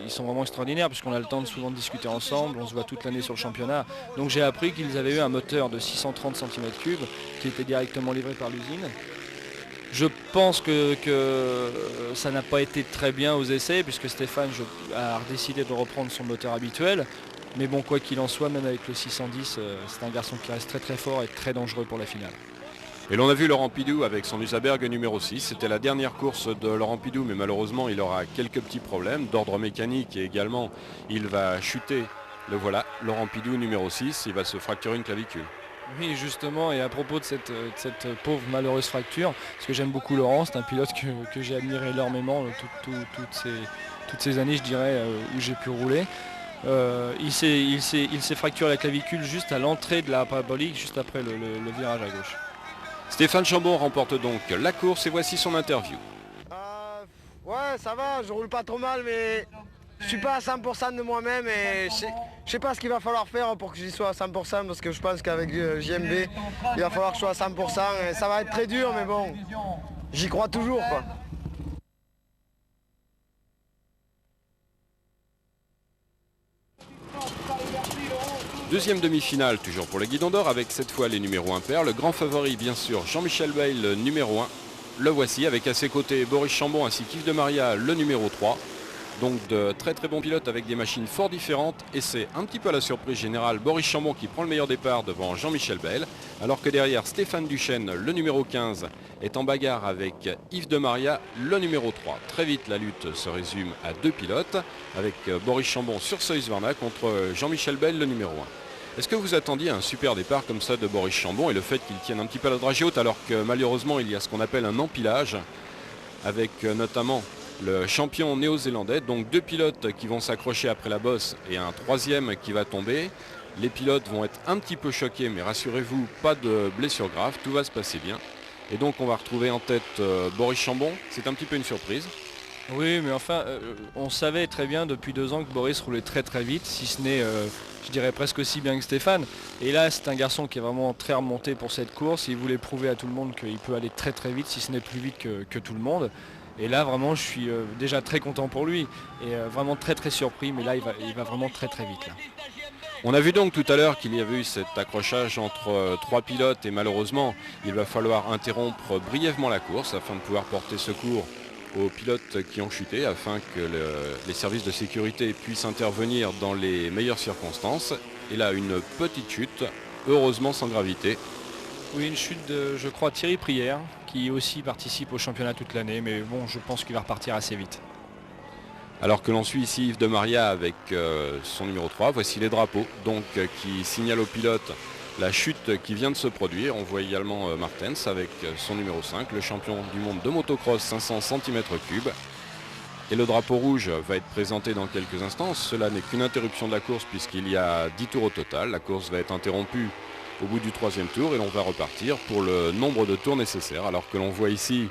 ils sont vraiment extraordinaires puisqu'on a le temps de souvent discuter ensemble, on se voit toute l'année sur le championnat. Donc j'ai appris qu'ils avaient eu un moteur de 630 cm3 qui était directement livré par l'usine. Je pense que ça n'a pas été très bien aux essais puisque Stéphane a décidé de reprendre son moteur habituel. Mais bon, quoi qu'il en soit, même avec le 610, c'est un garçon qui reste très fort et très dangereux pour la finale. Et l'on a vu Laurent Pidou avec son Usaberg numéro 6. C'était la dernière course de Laurent Pidou, mais malheureusement il aura quelques petits problèmes d'ordre mécanique et également il va chuter. Le voilà, Laurent Pidou numéro 6, il va se fracturer une clavicule. Oui, justement, et à propos de cette pauvre malheureuse fracture, parce que j'aime beaucoup Laurent, c'est un pilote que j'ai admiré énormément toutes ces années, je dirais, où j'ai pu rouler. Il s'est fracturé la clavicule juste à l'entrée de la parabolique, juste après le virage à gauche. Stéphane Chambon remporte donc la course et voici son interview. Ouais, ça va, je roule pas trop mal, mais je suis pas à 100% de moi-même et je sais pas ce qu'il va falloir faire pour que j'y sois à 100% parce que je pense qu'avec JMB, il va falloir que je sois à 100% et ça va être très dur, mais bon, j'y crois toujours, quoi. Deuxième demi-finale, toujours pour le Guidon d'Or, avec cette fois les numéros impairs. Le grand favori, bien sûr, Jean-Michel Bayle, le numéro 1. Le voici, avec à ses côtés Boris Chambon ainsi qu'Yves de Maria, le numéro 3. Donc de très bons pilotes avec des machines fort différentes. Et c'est un petit peu à la surprise générale Boris Chambon qui prend le meilleur départ devant Jean-Michel Bayle. Alors que derrière Stéphane Duchesne, le numéro 15, est en bagarre avec Yves de Maria, le numéro 3. Très vite, la lutte se résume à 2 pilotes, avec Boris Chambon sur ce Husqvarna contre Jean-Michel Bayle, le numéro 1. Est-ce que vous attendiez un super départ comme ça de Boris Chambon et le fait qu'il tienne un petit peu la dragée haute alors que malheureusement il y a ce qu'on appelle un empilage avec notamment le champion néo-zélandais, donc 2 pilotes qui vont s'accrocher après la bosse et un 3e qui va tomber. Les pilotes vont être un petit peu choqués mais rassurez-vous, pas de blessure grave, tout va se passer bien. Et donc on va retrouver en tête Boris Chambon, c'est un petit peu une surprise. Oui, mais enfin, on savait très bien depuis 2 ans que Boris roulait très vite, si ce n'est, je dirais presque aussi bien que Stéphane. Et là, c'est un garçon qui est vraiment très remonté pour cette course. Il voulait prouver à tout le monde qu'il peut aller très vite, si ce n'est plus vite que tout le monde. Et là, vraiment, je suis déjà très content pour lui. Et vraiment très surpris, mais là, il va vraiment très vite. Là. On a vu donc tout à l'heure qu'il y avait eu cet accrochage entre trois pilotes et malheureusement il va falloir interrompre brièvement la course afin de pouvoir porter secours aux pilotes qui ont chuté afin que les services de sécurité puissent intervenir dans les meilleures circonstances. Et là une petite chute, heureusement sans gravité. Oui, une chute de, je crois, Thierry Prière qui aussi participe au championnat toute l'année, mais bon, je pense qu'il va repartir assez vite. Alors que l'on suit ici Yves de Maria avec son numéro 3, voici les drapeaux donc qui signalent aux pilotes la chute qui vient de se produire. On voit également Martens avec son numéro 5, le champion du monde de motocross 500 cm3. Et le drapeau rouge va être présenté dans quelques instants. Cela n'est qu'une interruption de la course puisqu'il y a 10 tours au total. La course va être interrompue au bout du 3e tour et l'on va repartir pour le nombre de tours nécessaires. Alors que l'on voit ici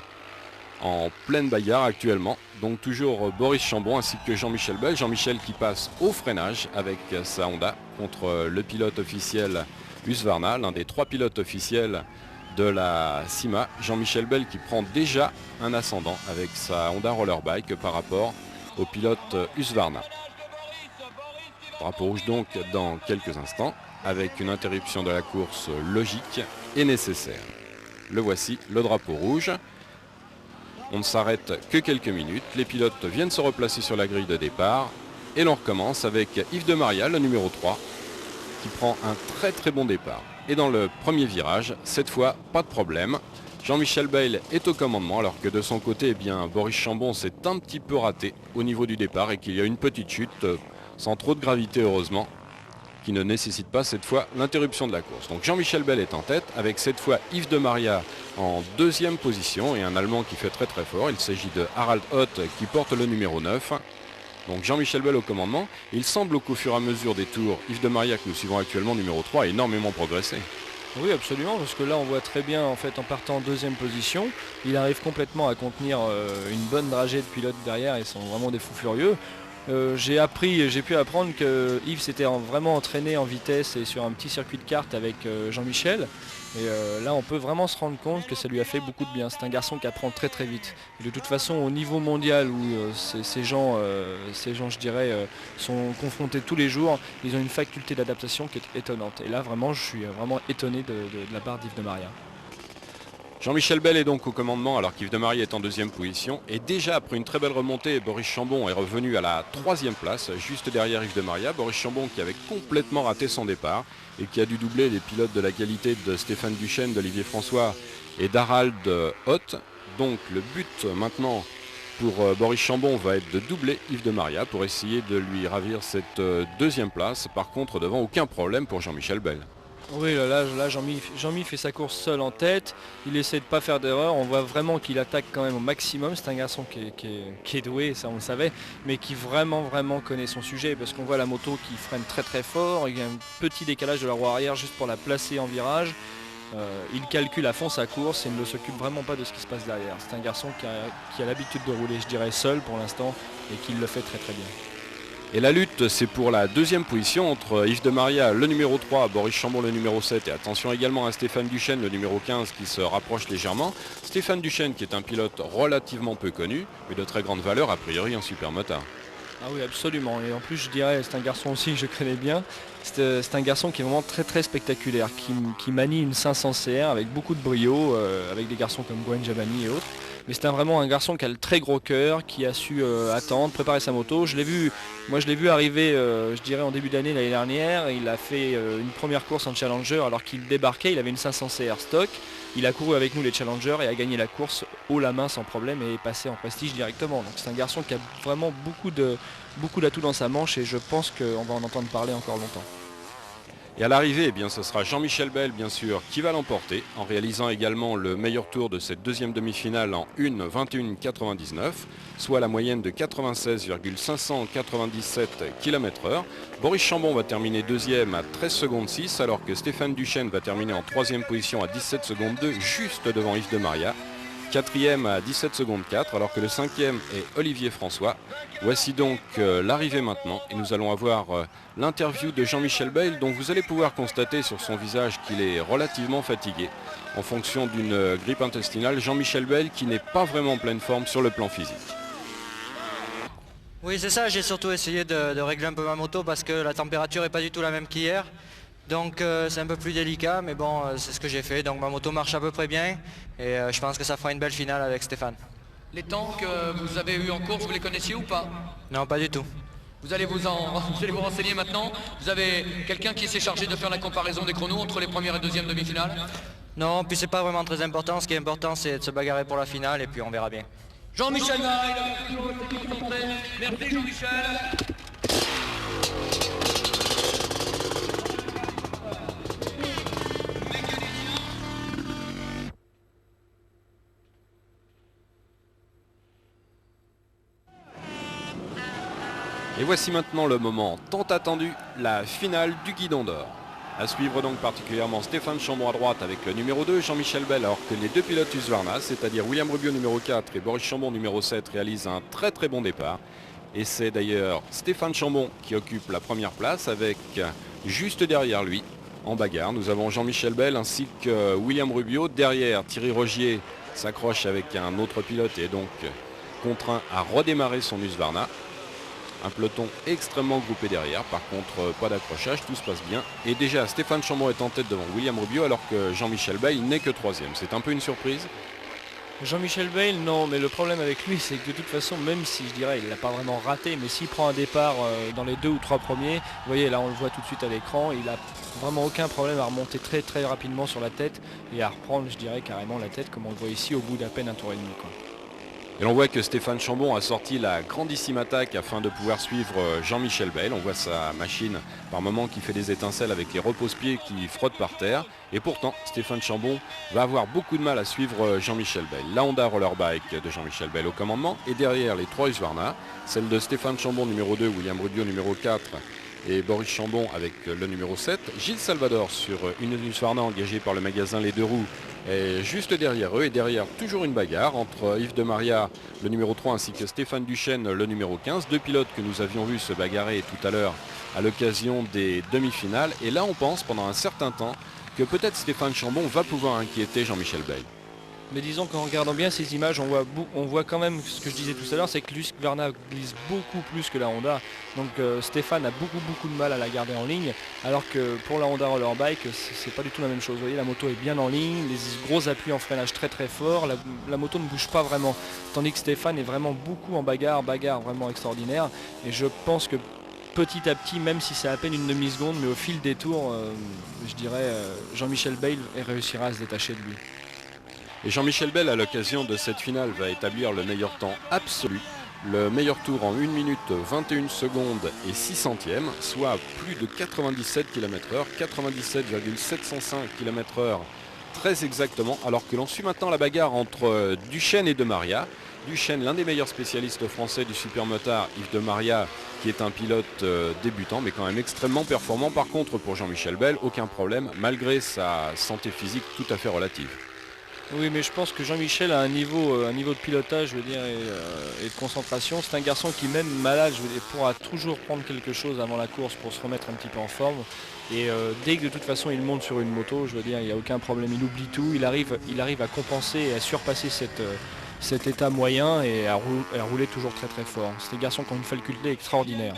en pleine bagarre actuellement. Donc toujours Boris Chambon ainsi que Jean-Michel Bell. Jean-Michel qui passe au freinage avec sa Honda contre le pilote officiel Husqvarna, l'un des 3 pilotes officiels de la CIMA. Jean-Michel Bell qui prend déjà un ascendant avec sa Honda Rollerbike par rapport au pilote Husqvarna. Drapeau rouge donc dans quelques instants avec une interruption de la course logique et nécessaire. Le voici, le drapeau rouge. On ne s'arrête que quelques minutes, les pilotes viennent se replacer sur la grille de départ et l'on recommence avec Yves de Maria, le numéro 3, qui prend un très bon départ. Et dans le premier virage, cette fois, pas de problème. Jean-Michel Bayle est au commandement alors que de son côté, eh bien, Boris Chambon s'est un petit peu raté au niveau du départ et qu'il y a une petite chute, sans trop de gravité heureusement, qui ne nécessite pas cette fois l'interruption de la course. Donc Jean-Michel Bell est en tête avec cette fois Yves de Maria en 2e position et un Allemand qui fait très fort. Il s'agit de Harald Ott qui porte le numéro 9. Donc Jean-Michel Bell au commandement. Il semble qu'au fur et à mesure des tours, Yves de Maria que nous suivons actuellement numéro 3 a énormément progressé. Oui absolument, parce que là on voit très bien en fait en partant en 2e position, il arrive complètement à contenir une bonne dragée de pilotes derrière, ils sont vraiment des fous furieux. J'ai pu apprendre que Yves s'était vraiment entraîné en vitesse et sur un petit circuit de kart avec Jean-Michel. Et là on peut vraiment se rendre compte que ça lui a fait beaucoup de bien. C'est un garçon qui apprend très vite. Et de toute façon au niveau mondial où ces gens je dirais sont confrontés tous les jours, ils ont une faculté d'adaptation qui est étonnante. Et là vraiment je suis vraiment étonné de la part d'Yves de Maria. Jean-Michel Bell est donc au commandement alors qu'Yves de Maria est en 2e position. Et déjà après une très belle remontée, Boris Chambon est revenu à la 3e place, juste derrière Yves de Maria. Boris Chambon qui avait complètement raté son départ et qui a dû doubler les pilotes de la qualité de Stéphane Duchesne, d'Olivier François et d'Harald Ott. Donc le but maintenant pour Boris Chambon va être de doubler Yves de Maria pour essayer de lui ravir cette 2e place. Par contre devant aucun problème pour Jean-Michel Bell. Oui, là Jean-Mi fait sa course seul en tête, il essaie de ne pas faire d'erreur, on voit vraiment qu'il attaque quand même au maximum, c'est un garçon qui est doué, ça on le savait, mais qui vraiment connaît son sujet, parce qu'on voit la moto qui freine très fort, il y a un petit décalage de la roue arrière juste pour la placer en virage, il calcule à fond sa course et il ne s'occupe vraiment pas de ce qui se passe derrière. C'est un garçon qui a l'habitude de rouler, je dirais, seul pour l'instant, et qui le fait très bien. Et la lutte, c'est pour la 2e position entre Yves de Maria, le numéro 3, Boris Chambon, le numéro 7. Et attention également à Stéphane Duchesne, le numéro 15, qui se rapproche légèrement. Stéphane Duchesne, qui est un pilote relativement peu connu, mais de très grande valeur, a priori en supermotard. Ah oui, absolument. Et en plus, je dirais, c'est un garçon aussi que je connais bien. C'est un garçon qui est vraiment très spectaculaire, qui manie une 500 CR avec beaucoup de brio, avec des garçons comme Gwen Jabani et autres. Mais c'est vraiment un garçon qui a le très gros cœur, qui a su attendre, préparer sa moto. Je l'ai vu arriver, je dirais, en début d'année l'année dernière. Il a fait une première course en Challenger alors qu'il débarquait, il avait une 500 CR stock. Il a couru avec nous les Challengers et a gagné la course haut la main sans problème et est passé en prestige directement. Donc c'est un garçon qui a vraiment beaucoup d'atouts dans sa manche et je pense qu'on va en entendre parler encore longtemps. Et à l'arrivée, eh bien, ce sera Jean-Michel Bell, bien sûr, qui va l'emporter, en réalisant également le meilleur tour de cette 2e demi-finale en 1:21,99, soit la moyenne de 96,597 km/h. Boris Chambon va terminer 2e à 13 secondes 6, alors que Stéphane Duchesne va terminer en 3e position à 17 secondes 2, juste devant Yves de Maria. 4e à 17 secondes 4, alors que le 5e est Olivier François. Voici donc l'arrivée maintenant et nous allons avoir l'interview de Jean-Michel Bayle dont vous allez pouvoir constater sur son visage qu'il est relativement fatigué en fonction d'une grippe intestinale. Jean-Michel Bayle qui n'est pas vraiment en pleine forme sur le plan physique. Oui, c'est ça, j'ai surtout essayé de régler un peu ma moto parce que la température n'est pas du tout la même qu'hier. Donc c'est un peu plus délicat, mais bon, c'est ce que j'ai fait. Donc ma moto marche à peu près bien et je pense que ça fera une belle finale avec Stéphane. Les temps que vous avez eus en course, vous les connaissiez ou pas? Non, pas du tout. Vous allez vous renseigner maintenant. Vous avez quelqu'un qui s'est chargé de faire la comparaison des chronos entre les premières et deuxièmes demi-finales? Non, puis c'est pas vraiment très important. Ce qui est important, c'est de se bagarrer pour la finale et puis on verra bien. Jean-Michel Maille, merci Jean-Michel. Et voici maintenant le moment tant attendu, la finale du Guidon d'Or. À suivre donc particulièrement Stéphane Chambon à droite avec le numéro 2 Jean-Michel Bell, alors que les deux pilotes Husqvarna, c'est-à-dire William Rubio numéro 4 et Boris Chambon numéro 7, réalisent un très très bon départ. Et c'est d'ailleurs Stéphane Chambon qui occupe la première place avec juste derrière lui, en bagarre, nous avons Jean-Michel Bell ainsi que William Rubio. Derrière, Thierry Rogier s'accroche avec un autre pilote et est donc contraint à redémarrer son Husqvarna. Un peloton extrêmement groupé derrière, par contre pas d'accrochage, tout se passe bien. Et déjà Stéphane Chambon est en tête devant William Rubio alors que Jean-Michel Bell n'est que 3e. C'est un peu une surprise. Jean-Michel Bell, non, mais le problème avec lui, c'est que de toute façon, même si je dirais il l'a pas vraiment raté, mais s'il prend un départ dans les 2 ou 3 premiers, vous voyez là on le voit tout de suite à l'écran, il a vraiment aucun problème à remonter très très rapidement sur la tête et à reprendre, je dirais, carrément la tête comme on le voit ici au bout d'à peine un tour et demi, quoi. Et l'on voit que Stéphane Chambon a sorti la grandissime attaque afin de pouvoir suivre Jean-Michel Bell. On voit sa machine par moment qui fait des étincelles avec les repose-pieds qui frottent par terre. Et pourtant, Stéphane Chambon va avoir beaucoup de mal à suivre Jean-Michel Bell. La Honda Rollerbike de Jean-Michel Bell au commandement. Et derrière les 3 Husqvarna, celle de Stéphane Chambon numéro 2, William Rubio numéro 4 et Boris Chambon avec le numéro 7. Gilles Salvador sur une Husqvarna engagée par le magasin Les Deux Roues est juste derrière eux. Et derrière, toujours une bagarre entre Yves de Maria, le numéro 3, ainsi que Stéphane Duchesne, le numéro 15. Deux pilotes que nous avions vus se bagarrer tout à l'heure à l'occasion des demi-finales. Et là, on pense pendant un certain temps que peut-être Stéphane Chambon va pouvoir inquiéter Jean-Michel Bell. Mais disons qu'en regardant bien ces images, on voit quand même ce que je disais tout à l'heure, c'est que l'Husqvarna glisse beaucoup plus que la Honda. Donc Stéphane a beaucoup de mal à la garder en ligne, alors que pour la Honda Rollerbike, c'est pas du tout la même chose. Vous voyez, la moto est bien en ligne, les gros appuis en freinage très très fort, la moto ne bouge pas vraiment. Tandis que Stéphane est vraiment beaucoup en bagarre vraiment extraordinaire. Et je pense que petit à petit, même si c'est à peine une demi-seconde, mais au fil des tours, je dirais, Jean-Michel Bell réussira à se détacher de lui. Et Jean-Michel Bell, à l'occasion de cette finale, va établir le meilleur temps absolu. Le meilleur tour en 1 minute 21 secondes et 6 centièmes, soit plus de 97 km/h, 97,705 km/h très exactement, alors que l'on suit maintenant la bagarre entre Duchesne et de Maria. Duchesne, l'un des meilleurs spécialistes français du supermotard, Yves de Maria, qui est un pilote débutant, mais quand même extrêmement performant. Par contre, pour Jean-Michel Bell, aucun problème, malgré sa santé physique tout à fait relative. Oui, mais je pense que Jean-Michel a un niveau de pilotage, je veux dire, et de concentration. C'est un garçon qui, même malade, je veux dire, pourra toujours prendre quelque chose avant la course pour se remettre un petit peu en forme. Et dès que de toute façon il monte sur une moto, je veux dire, il n'y a aucun problème, il oublie tout, il arrive à compenser et à surpasser cet état moyen et à rouler toujours très très fort. C'est des garçons qui ont une faculté extraordinaire.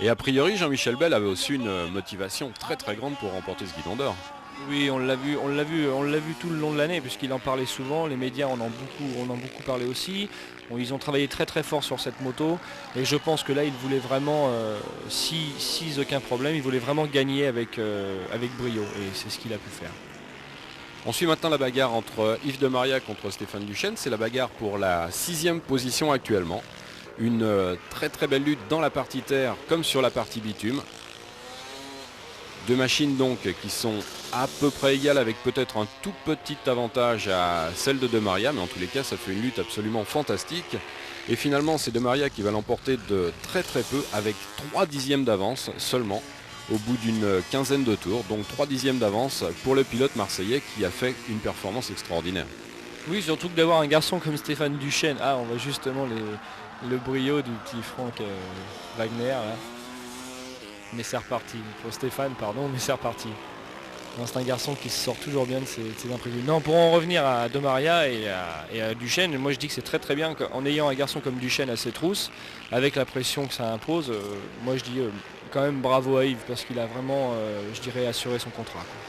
Et a priori, Jean-Michel Bell avait aussi une motivation très très grande pour remporter ce Guidon d'Or. Oui, on l'a vu tout le long de l'année puisqu'il en parlait souvent, les médias en ont beaucoup parlé aussi. Bon, ils ont travaillé très très fort sur cette moto et je pense que là il voulait vraiment, si aucun problème, il voulait vraiment gagner avec brio et c'est ce qu'il a pu faire. On suit maintenant la bagarre entre Yves de Maria contre Stéphane Duchesne, c'est la bagarre pour la 6e position actuellement. Une très très belle lutte dans la partie terre comme sur la partie bitume. Deux machines donc qui sont à peu près égales avec peut-être un tout petit avantage à celle de Maria, mais en tous les cas ça fait une lutte absolument fantastique. Et finalement c'est de Maria qui va l'emporter de très très peu avec 3 dixièmes d'avance seulement au bout d'une quinzaine de tours. Donc 3 dixièmes d'avance pour le pilote marseillais qui a fait une performance extraordinaire. Oui, surtout que d'avoir un garçon comme Stéphane Duchesne, on voit justement le brio du petit Franck Wagner là. Mais c'est reparti, pour Stéphane pardon, mais c'est reparti. C'est un garçon qui se sort toujours bien de ses imprévus. Non, pour en revenir à De Maria et à Duchesne, moi je dis que c'est très très bien qu'en ayant un garçon comme Duchesne à ses trousses, avec la pression que ça impose, moi je dis quand même bravo à Yves parce qu'il a vraiment, je dirais, assuré son contrat, quoi.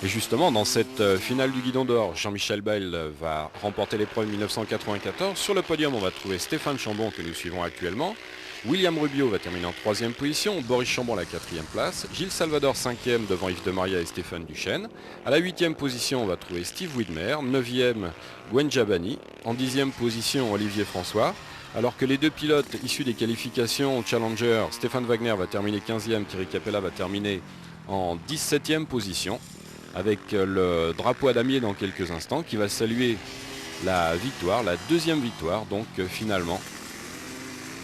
Et justement, dans cette finale du Guidon d'Or, Jean-Michel Bayle va remporter l'épreuve 1994. Sur le podium, on va trouver Stéphane Chambon que nous suivons actuellement. William Rubio va terminer en 3e position, Boris Chambon à la 4e place, Gilles Salvador 5e devant Yves De Maria et Stéphane Duchesne. À la 8e position, on va trouver Steve Widmer, 9e Gwen Jabani, en 10e position Olivier François. Alors que les deux pilotes issus des qualifications Challenger, Stéphane Wagner va terminer 15e, Thierry Capella va terminer en 17e position, avec le drapeau à damier dans quelques instants, qui va saluer la victoire, la 2e victoire, donc finalement,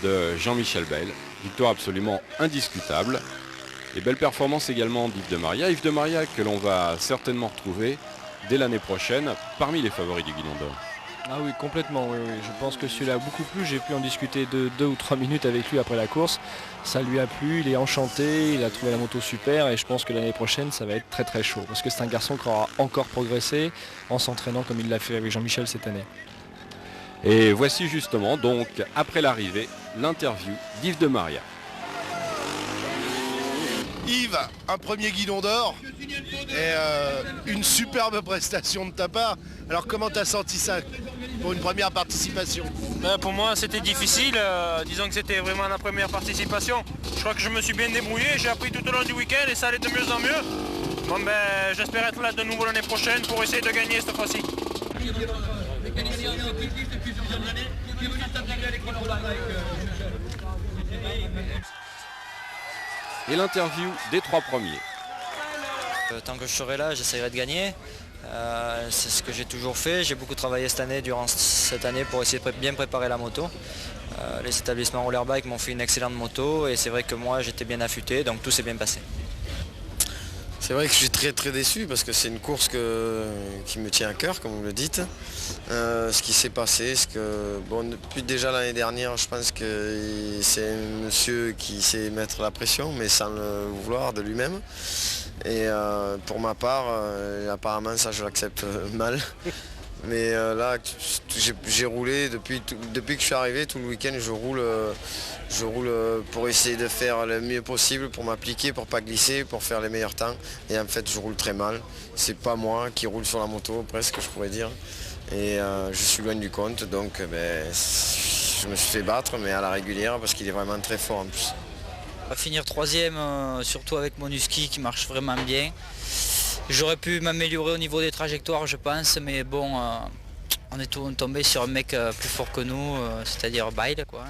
de Jean-Michel Bayle. Victoire absolument indiscutable. Et belle performance également d'Yves De Maria. Yves De Maria que l'on va certainement retrouver dès l'année prochaine parmi les favoris du Guidon d'Or. Ah oui, complètement, oui. Je pense que celui-là a beaucoup plu. J'ai pu en discuter 2 ou 3 minutes avec lui après la course. Ça lui a plu, il est enchanté, il a trouvé la moto super et je pense que l'année prochaine ça va être très très chaud. Parce que c'est un garçon qui aura encore progressé en s'entraînant comme il l'a fait avec Jean-Michel cette année. Et voici justement, donc, après l'arrivée, l'interview d'Yves De Maria. Yves, un premier Guidon d'Or et une superbe prestation de ta part. Alors comment tu as senti ça pour une première participation? Pour moi c'était difficile, disons que c'était vraiment la première participation. Je crois que je me suis bien débrouillé, j'ai appris tout au long du week-end et ça allait de mieux en mieux. Bon j'espère être là de nouveau l'année prochaine pour essayer de gagner cette fois-ci. Et l'interview des 3 premiers. Tant que je serai là, j'essaierai de gagner. C'est ce que j'ai toujours fait. J'ai beaucoup travaillé durant cette année pour essayer de bien préparer la moto. Les établissements Rollerbike m'ont fait une excellente moto et c'est vrai que moi j'étais bien affûté, donc tout s'est bien passé. C'est vrai que je suis très très déçu parce que c'est une course qui me tient à cœur, comme vous le dites. Ce qui s'est passé, c'est que depuis déjà l'année dernière, je pense que c'est un monsieur qui sait mettre la pression, mais sans le vouloir de lui-même. Et pour ma part, apparemment ça je l'accepte mal. Mais là, j'ai roulé depuis que je suis arrivé, tout le week-end, je roule pour essayer de faire le mieux possible, pour m'appliquer, pour pas glisser, pour faire les meilleurs temps. Et en fait, je roule très mal. C'est pas moi qui roule sur la moto, presque, je pourrais dire. Et je suis loin du compte, donc je me suis fait battre, mais à la régulière, parce qu'il est vraiment très fort en plus. On va finir 3e, surtout avec Monuski qui marche vraiment bien. J'aurais pu m'améliorer au niveau des trajectoires, je pense, mais bon, on est tombé sur un mec plus fort que nous, c'est-à-dire Bayle, quoi.